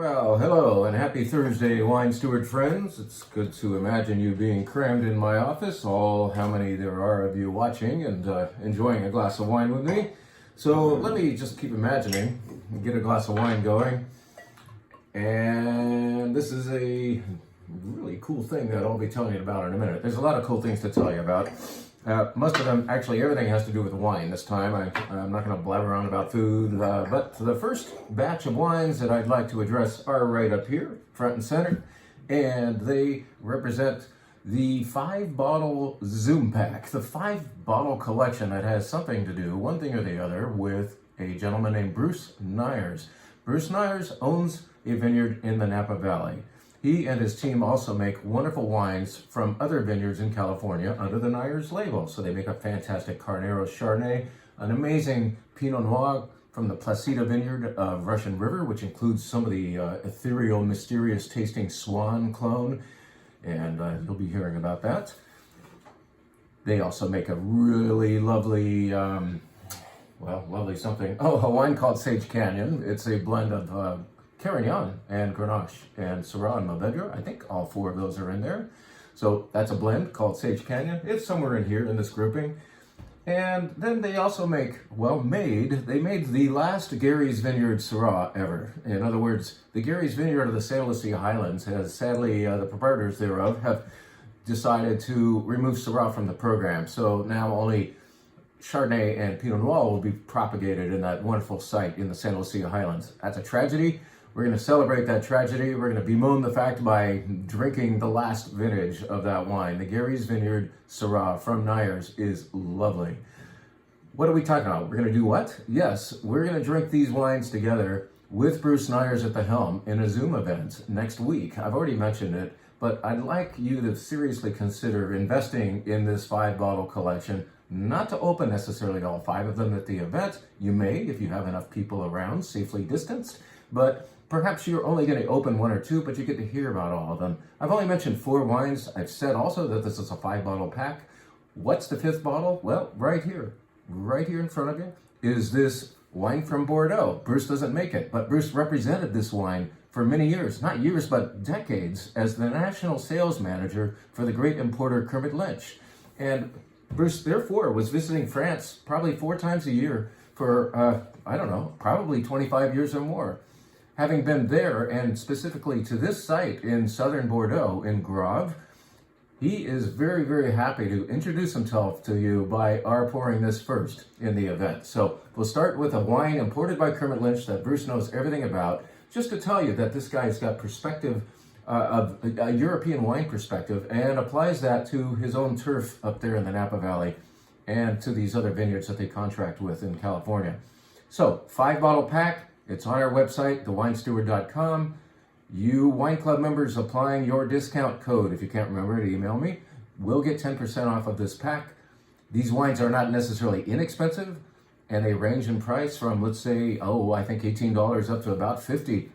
Well, hello and happy Thursday, wine steward friends. It's good to imagine you being crammed in my office, all how many there are of you watching and enjoying a glass of wine with me. So let me just keep imagining, get a glass of wine going. And this is a really cool thing that I'll be telling you about in a minute. There's a lot of cool things to tell you about. Most of them, actually everything has to do with wine this time. I'm not going to blabber on about food, but the first batch of wines that I'd like to address are right up here, front and center, and they represent the 5-bottle Zoom Pack, the 5-bottle collection that has something to do, one thing or the other, with a gentleman named Bruce Nyers. Bruce Nyers owns a vineyard in the Napa Valley. He and his team also make wonderful wines from other vineyards in California under the Nyers label. So they make a fantastic Carneros Chardonnay, an amazing Pinot Noir from the Placida vineyard of Russian River, which includes some of the ethereal, mysterious tasting Swan clone. And you'll be hearing about that. They also make a really lovely, lovely something. Oh, a wine called Sage Canyon. It's a blend of Carignan and Grenache and Syrah and Mourvedre. I think all 4 of those are in there. So that's a blend called Sage Canyon. It's somewhere in here in this grouping. And then they also make, they made the last Gary's Vineyard Syrah ever. In other words, the Gary's Vineyard of the Santa Lucia Highlands has, sadly, the proprietors thereof have decided to remove Syrah from the program. So now only Chardonnay and Pinot Noir will be propagated in that wonderful site in the Santa Lucia Highlands. That's a tragedy. We're going to celebrate that tragedy. We're going to bemoan the fact by drinking the last vintage of that wine. The Gary's Vineyard Syrah from Nyers is lovely. What are we talking about? We're going to do what? Yes, we're going to drink these wines together with Bruce Nyers at the helm in a Zoom event next week. I've already mentioned it, but I'd like you to seriously consider investing in this 5-bottle collection. Not to open necessarily all 5 of them at the event. You may, if you have enough people around, safely distanced, but perhaps you're only going to open 1 or 2, but you get to hear about all of them. I've only mentioned 4 wines. I've said also that this is a 5-bottle pack. What's the 5th bottle? Well, right here in front of you, is this wine from Bordeaux. Bruce doesn't make it, but Bruce represented this wine for many years, not years, but decades, as the national sales manager for the great importer Kermit Lynch. And Bruce, therefore, was visiting France probably 4 times a year for, probably 25 years or more. Having been there, and specifically to this site in southern Bordeaux, in Grave, he is very, very happy to introduce himself to you by our pouring this first in the event. So we'll start with a wine imported by Kermit Lynch that Bruce knows everything about, just to tell you that this guy's got perspective, of a European wine perspective, and applies that to his own turf up there in the Napa Valley and to these other vineyards that they contract with in California. So 5-bottle pack. It's on our website, thewinesteward.com. You wine club members applying your discount code, if you can't remember it, email me, will get 10% off of this pack. These wines are not necessarily inexpensive, and they range in price from, let's say, I think $18 up to about $50.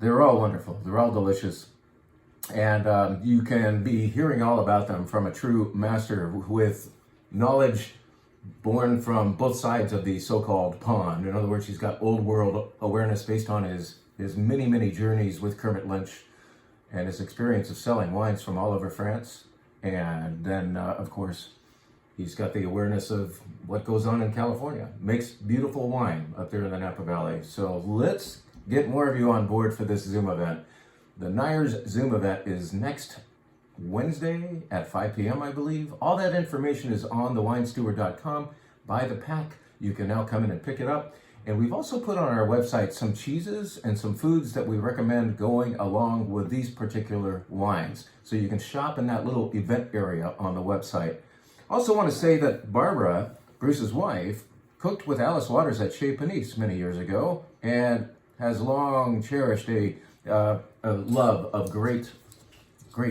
They're all wonderful. They're all delicious. And you can be hearing all about them from a true master with knowledge born from both sides of the so-called pond. In other words, he's got old world awareness based on his many, many journeys with Kermit Lynch and his experience of selling wines from all over France. And then, of course, he's got the awareness of what goes on in California. Makes beautiful wine up there in the Napa Valley. So let's get more of you on board for this Zoom event. The Nyers Zoom event is next Wednesday at 5 p.m., I believe. All that information is on thewinesteward.com. Buy the pack. You can now come in and pick it up. And we've also put on our website some cheeses and some foods that we recommend going along with these particular wines. So you can shop in that little event area on the website. Also want to say that Barbara, Bruce's wife, cooked with Alice Waters at Chez Panisse many years ago and has long cherished a love of great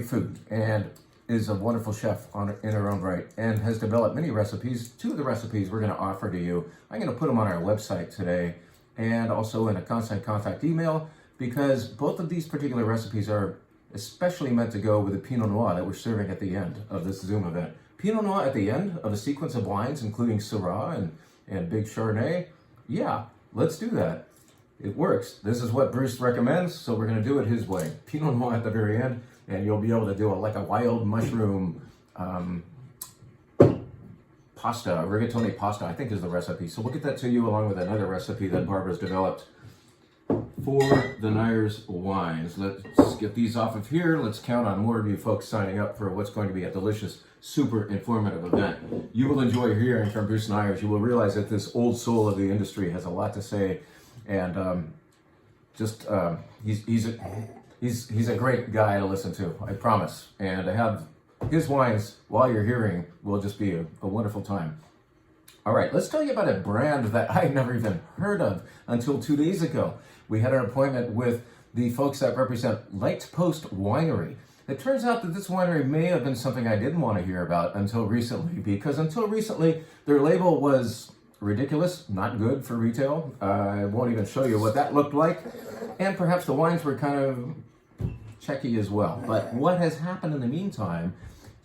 food, and is a wonderful chef in her own right, and has developed many recipes. 2 of the recipes we're going to offer to you, I'm going to put them on our website today, and also in a constant contact email, because both of these particular recipes are especially meant to go with the Pinot Noir that we're serving at the end of this Zoom event. Pinot Noir at the end of a sequence of wines, including Syrah and Big Chardonnay. Yeah, let's do that. it works. This is what Bruce recommends, so we're going to do it his way. Pinot Noir at the very end, and you'll be able to do like a wild mushroom pasta, rigatoni pasta, I think is the recipe. So we'll get that to you along with another recipe that Barbara's developed for the Nyers wines. Let's get these off of here. Let's count on more of you folks signing up for what's going to be a delicious, super informative event. You will enjoy hearing from Bruce Nyers. You will realize that this old soul of the industry has a lot to say, and he's a great guy to listen to, I promise. And to have his wines while you're hearing will just be a wonderful time. All right, let's tell you about a brand that I never even heard of until 2 days ago. We had an appointment with the folks that represent Light Post Winery. It turns out that this winery may have been something I didn't want to hear about until recently, because until recently, their label was ridiculous, not good for retail. I won't even show you what that looked like. And perhaps the wines were kind of checky as well. But what has happened in the meantime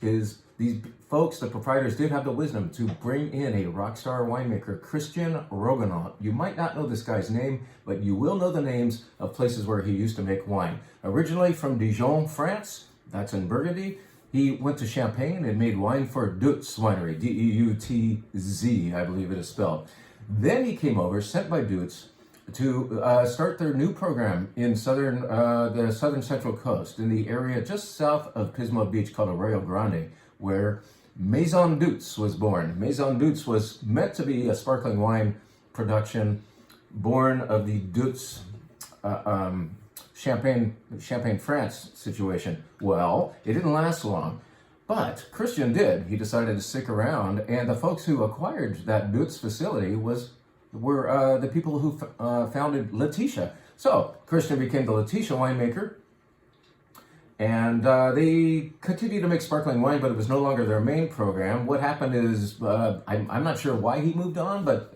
is these folks, the proprietors, did have the wisdom to bring in a rock star winemaker, Christian Rogonot. You might not know this guy's name, but you will know the names of places where he used to make wine. Originally from Dijon, France, that's in Burgundy, he went to Champagne and made wine for Deutz Winery, D-E-U-T-Z, I believe it is spelled. Then he came over, sent by Deutz, to start their new program in the southern central coast, in the area just south of Pismo Beach called Arroyo Grande, where Maison Deutz was born. Maison Deutz was meant to be a sparkling wine production born of the Deutz Champagne, France situation. Well, it didn't last long, but Christian did. He decided to stick around, and the folks who acquired that Deutz facility were the people who founded Laetitia. So Christian became the Laetitia winemaker, and they continued to make sparkling wine, but it was no longer their main program. What happened is, I'm not sure why he moved on, but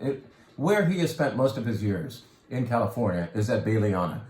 where he has spent most of his years in California is at Bailiana.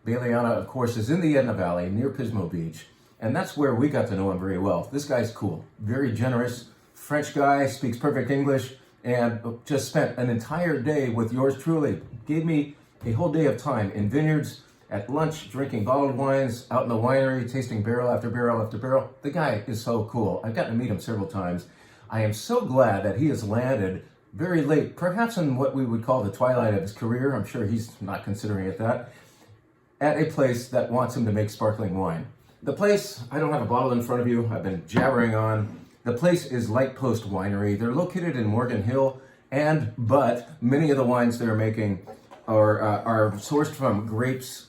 Bailiana, of course, is in the Edna Valley near Pismo Beach, and that's where we got to know him very well. This guy's cool, very generous, French guy, speaks perfect English, and just spent an entire day with yours truly. Gave me a whole day of time in vineyards, at lunch, drinking bottled wines, out in the winery, tasting barrel after barrel after barrel. The guy is so cool. I've gotten to meet him several times. I am so glad that he has landed very late, perhaps in what we would call the twilight of his career. I'm sure he's not considering it that, at a place that wants him to make sparkling wine. The place, I don't have a bottle in front of you. I've been jabbering on. The place is Light Post Winery. They're located in Morgan Hill, but many of the wines they're making are sourced from grapes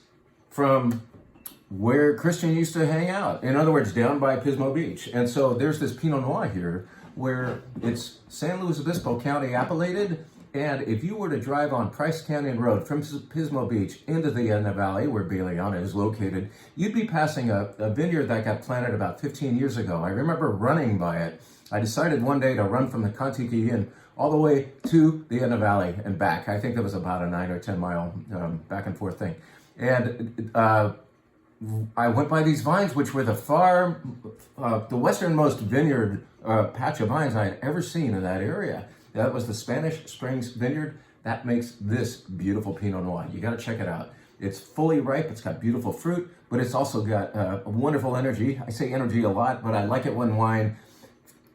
from where Christian used to hang out. In other words, down by Pismo Beach. And so there's this Pinot Noir here where it's San Luis Obispo County appellated. And if you were to drive on Price Canyon Road from Pismo Beach into the Edna Valley, where Bailiana is located, you'd be passing a vineyard that got planted about 15 years ago. I remember running by it. I decided one day to run from the Contiki Inn all the way to the Edna Valley and back. I think it was about a 9 or 10 mile back and forth thing. And I went by these vines, which were the westernmost vineyard patch of vines I had ever seen in that area. That was the Spanish Springs Vineyard. That makes this beautiful Pinot Noir. You got to check it out. It's fully ripe. It's got beautiful fruit, but it's also got a wonderful energy. I say energy a lot, but I like it when wine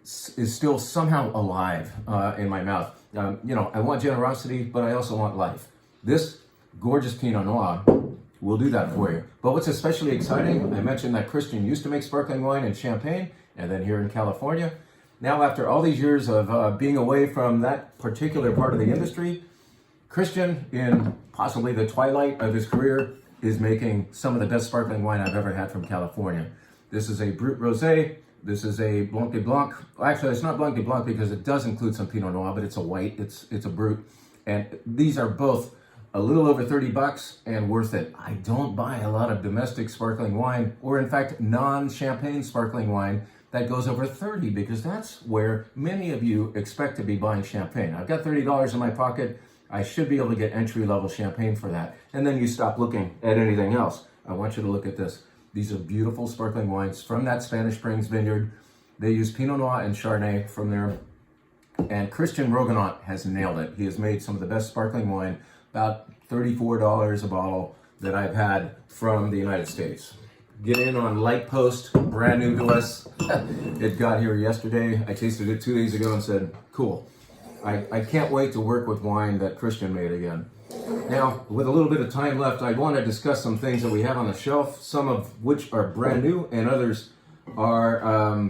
is still somehow alive in my mouth. I want generosity, but I also want life. This gorgeous Pinot Noir will do that for you. But what's especially exciting, I mentioned that Christian used to make sparkling wine in Champagne, and then here in California. Now, after all these years of being away from that particular part of the industry, Christian, in possibly the twilight of his career, is making some of the best sparkling wine I've ever had from California. This is a Brut Rosé. This is a Blanc de Blanc. Actually, it's not Blanc de Blanc because it does include some Pinot Noir, but it's a white. It's a Brut. And these are both a little over $30 and worth it. I don't buy a lot of domestic sparkling wine, or in fact, non-champagne sparkling wine that goes over $30, because that's where many of you expect to be buying champagne. I've got $30 in my pocket. I should be able to get entry-level champagne for that. And then you stop looking at anything else. I want you to look at this. These are beautiful sparkling wines from that Spanish Springs vineyard. They use Pinot Noir and Chardonnay from there. And Christian Rogonot has nailed it. He has made some of the best sparkling wine, about $34 a bottle that I've had from the United States. Get in on Light Post, brand new to us. It got here yesterday. I tasted it 2 days ago and said, cool. I can't wait to work with wine that Christian made again. Now, with a little bit of time left, I want to discuss some things that we have on the shelf, some of which are brand new and others are,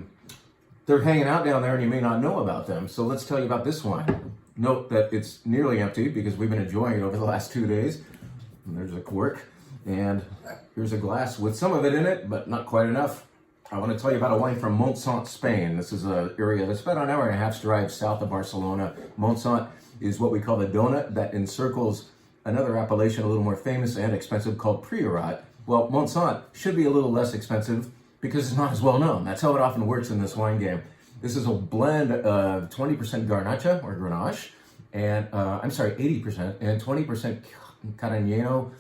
they're hanging out down there and you may not know about them. So let's tell you about this wine. Note that it's nearly empty because we've been enjoying it over the last 2 days. And there's a cork and here's a glass with some of it in it, but not quite enough. I want to tell you about a wine from Montsant, Spain. This is an area that's about an hour and a half's drive south of Barcelona. Montsant is what we call the donut that encircles another appellation a little more famous and expensive called Priorat. Well, Montsant should be a little less expensive because it's not as well known. That's how it often works in this wine game. This is a blend of 20% Garnacha or Grenache, and 80% and 20% Carignano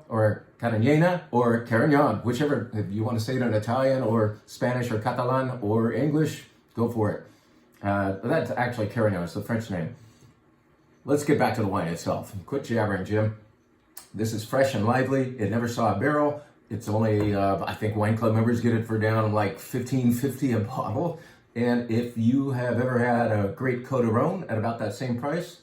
or Carignana or Carignan, whichever, if you want to say it in Italian or Spanish or Catalan or English, go for it. That's actually Carignan, it's the French name. Let's get back to the wine itself. Quit jabbering, Jim. This is fresh and lively. It never saw a barrel. It's only, I think Wine Club members get it for down like $15.50 a bottle. And if you have ever had a great Côte d'Aron at about that same price,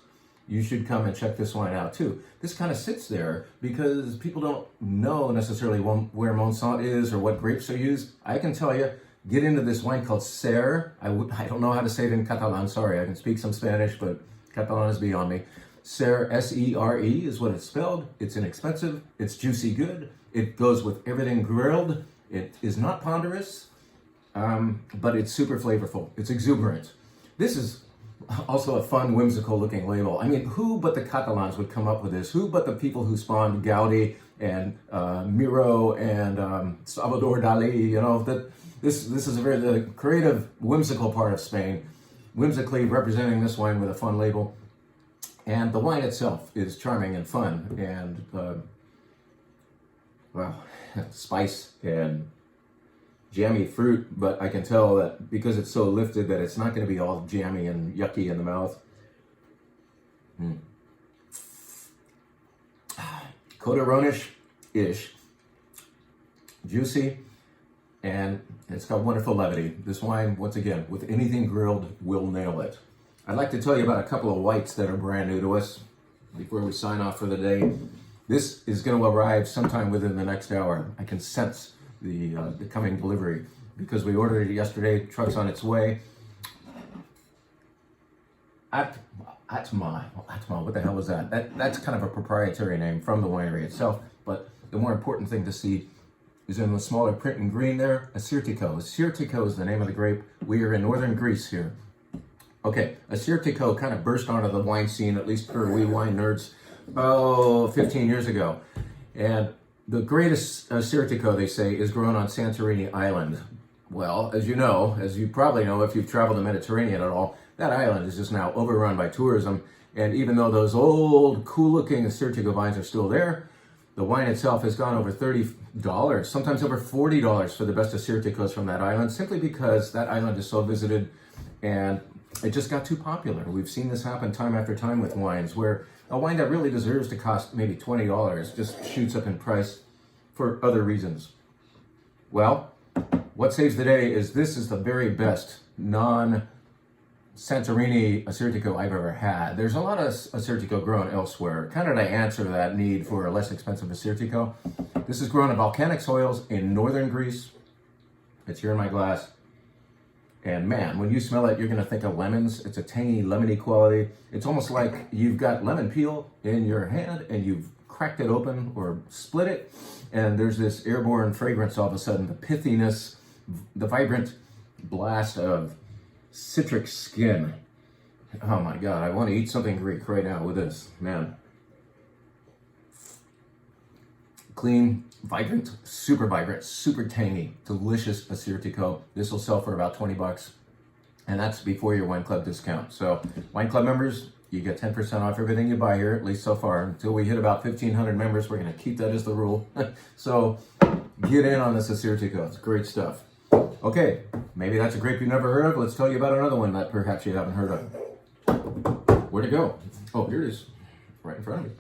you should come and check this wine out too. This kind of sits there because people don't know necessarily where Montsant is or what grapes are used. I can tell you, get into this wine called Ser. I don't know how to say it in Catalan, sorry. I can speak some Spanish, but Catalan is beyond me. Ser, S-E-R-E is what it's spelled. It's inexpensive. It's juicy good. It goes with everything grilled. It is not ponderous, but it's super flavorful. It's exuberant. This is also a fun, whimsical looking label. I mean, who but the Catalans would come up with this? Who but the people who spawned Gaudi and Miro and Salvador Dali? You know, that this is a very creative, whimsical part of Spain, whimsically representing this wine with a fun label. And the wine itself is charming and fun and, spice and jammy fruit, but I can tell that because it's so lifted that it's not going to be all jammy and yucky in the mouth. Côte d'Aronish-ish, juicy, and it's got wonderful levity. This wine, once again, with anything grilled, will nail it. I'd like to tell you about a couple of whites that are brand new to us before we sign off for the day. This is going to arrive sometime within the next hour. I can sense the coming delivery because we ordered it yesterday. Truck's on its way. Atma, what the hell was that? That's kind of a proprietary name from the winery itself, but the more important thing to see is in the smaller print in green there, Assyrtiko. Assyrtiko is the name of the grape. We are in northern Greece here. Okay, Assyrtiko kind of burst onto the wine scene, at least for we wine nerds, 15 years ago. And the greatest Assyrtiko, they say, is grown on Santorini Island. Well, as you probably know if you've traveled the Mediterranean at all, that island is just now overrun by tourism. And even though those old, cool-looking Assyrtiko vines are still there, the wine itself has gone over $30, sometimes over $40 for the best Assyrtikos from that island, simply because that island is so visited and it just got too popular. We've seen this happen time after time with wines, where a wine that really deserves to cost maybe $20 just shoots up in price for other reasons. Well, what saves the day is this is the very best non-Santorini Assyrtiko I've ever had. There's a lot of Assyrtiko grown elsewhere, kind of to answer that need for a less expensive Assyrtiko. This is grown in volcanic soils in northern Greece. It's here in my glass. And man, when you smell it, you're going to think of lemons. It's a tangy, lemony quality. It's almost like you've got lemon peel in your hand and you've cracked it open or split it. And there's this airborne fragrance all of a sudden, the pithiness, the vibrant blast of citric skin. Oh my God, I want to eat something Greek right now with this, man. Clean, vibrant, super tangy, delicious Assyrtiko. This will sell for about $20, and that's before your Wine Club discount. So, Wine Club members, you get 10% off everything you buy here, at least so far. Until we hit about 1,500 members, we're going to keep that as the rule. So, get in on this Assyrtiko. It's great stuff. Okay, maybe that's a grape you've never heard of. Let's tell you about another one that perhaps you haven't heard of. Where'd it go? Oh, here it is, right in front of me.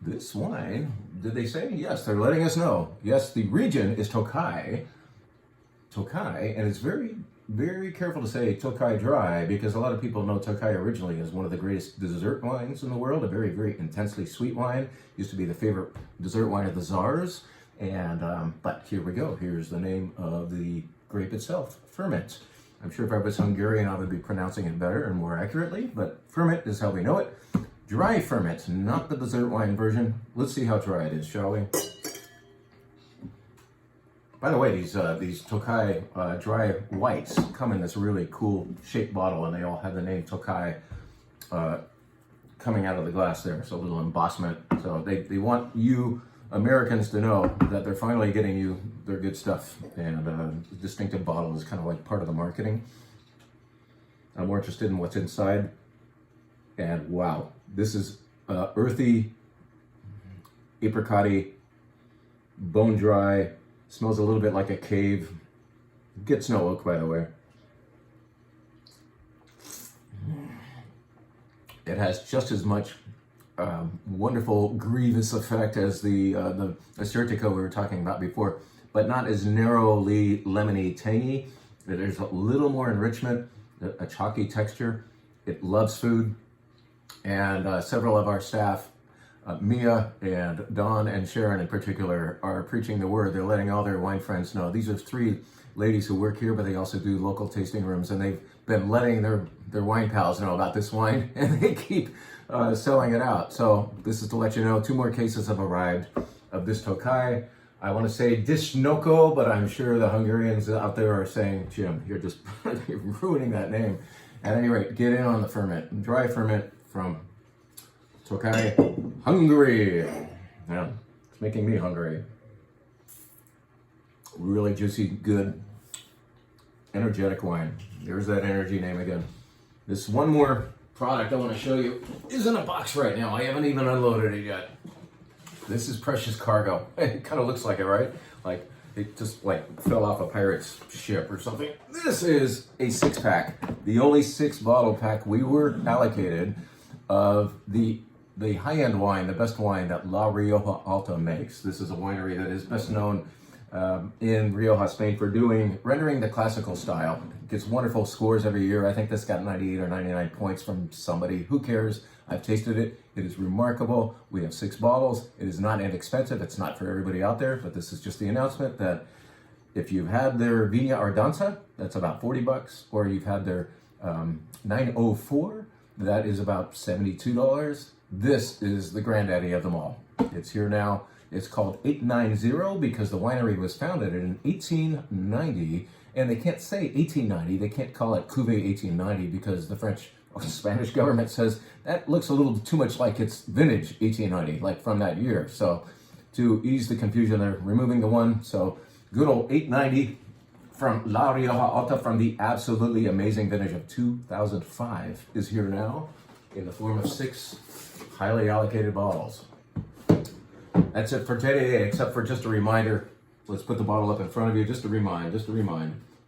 this wine, did they say? Yes, they're letting us know. Yes, the region is Tokai. Tokai, and it's very, very careful to say Tokai Dry because a lot of people know Tokai originally as one of the greatest dessert wines in the world, a very, very intensely sweet wine. Used to be the favorite dessert wine of the czars. And, but here we go. Here's the name of the grape itself, Ferment. I'm sure if I was Hungarian, I would be pronouncing it better and more accurately, but Ferment is how we know it. Dry Ferment, not the dessert wine version. Let's see how dry it is, shall we? By the way, these Tokai dry whites come in this really cool shaped bottle, and they all have the name Tokai coming out of the glass there. So a little embossment. So they want you Americans to know that they're finally getting you their good stuff. And the distinctive bottle is kind of like part of the marketing. I'm more interested in what's inside. And wow, this is earthy, apricot-y, bone dry. Smells a little bit like a cave. Gets no oak, by the way. It has just as much wonderful grievous effect as the Assyrtiko we were talking about before, but not as narrowly lemony tangy. There's a little more enrichment, a chalky texture. It loves food, and several of our staff, Mia and Dawn and Sharon in particular, are preaching the word. They're letting all their wine friends know. These are 3 ladies who work here, but they also do local tasting rooms, and they've been letting their wine pals know about this wine, and they keep selling it out. So this is to let you know 2 more cases have arrived of this Tokai. I want to say Dishnoko, but I'm sure the Hungarians out there are saying, Jim, you're just you're ruining that name. At any rate, get in on the ferment. Dry ferment from Tokai, Hungary. Yeah, it's making me hungry. Really juicy, good, energetic wine. There's that energy name again. This one more product I want to show you is in a box right now. I haven't even unloaded it yet. This is Precious Cargo. It kind of looks like it, right? Like it just like fell off a pirate's ship or something. This is a 6-pack. The only 6-bottle pack we were allocated of the high-end wine, the best wine that La Rioja Alta makes. This is a winery that is best known in Rioja, Spain, for rendering the classical style. It gets wonderful scores every year. I think this got 98 or 99 points from somebody. Who cares? I've tasted it. It is remarkable. We have 6 bottles. It is not inexpensive. It's not for everybody out there, but this is just the announcement that if you've had their Viña Ardanza, that's about $40, or you've had their 904, that is about $72. This is the granddaddy of them all. It's here now. It's called 890 because the winery was founded in 1890, and they can't say 1890. They can't call it Cuvée 1890 because the French or Spanish government says that looks a little too much like it's vintage 1890, like from that year. So to ease the confusion, they're removing the one. So good old 890 from La Rioja Alta from the absolutely amazing vintage of 2005 is here now in the form of 6 highly allocated bottles. That's it for today, except for just a reminder. Let's put the bottle up in front of you, just to remind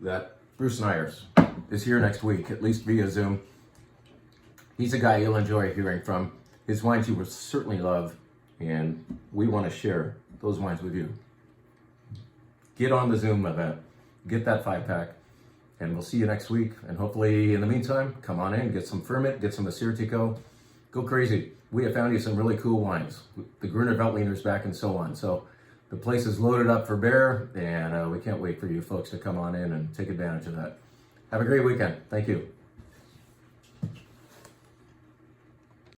that Bruce Nyers is here next week, at least via Zoom. He's a guy you'll enjoy hearing from. His wines you will certainly love, and we want to share those wines with you. Get on the Zoom event, get that 5-pack, and we'll see you next week. And hopefully, in the meantime, come on in, get some Ferment, get some Assyrtiko, go crazy. We have found you some really cool wines, the Gruner Veltliners back and so on. So the place is loaded up for bear, and we can't wait for you folks to come on in and take advantage of that. Have a great weekend. Thank you.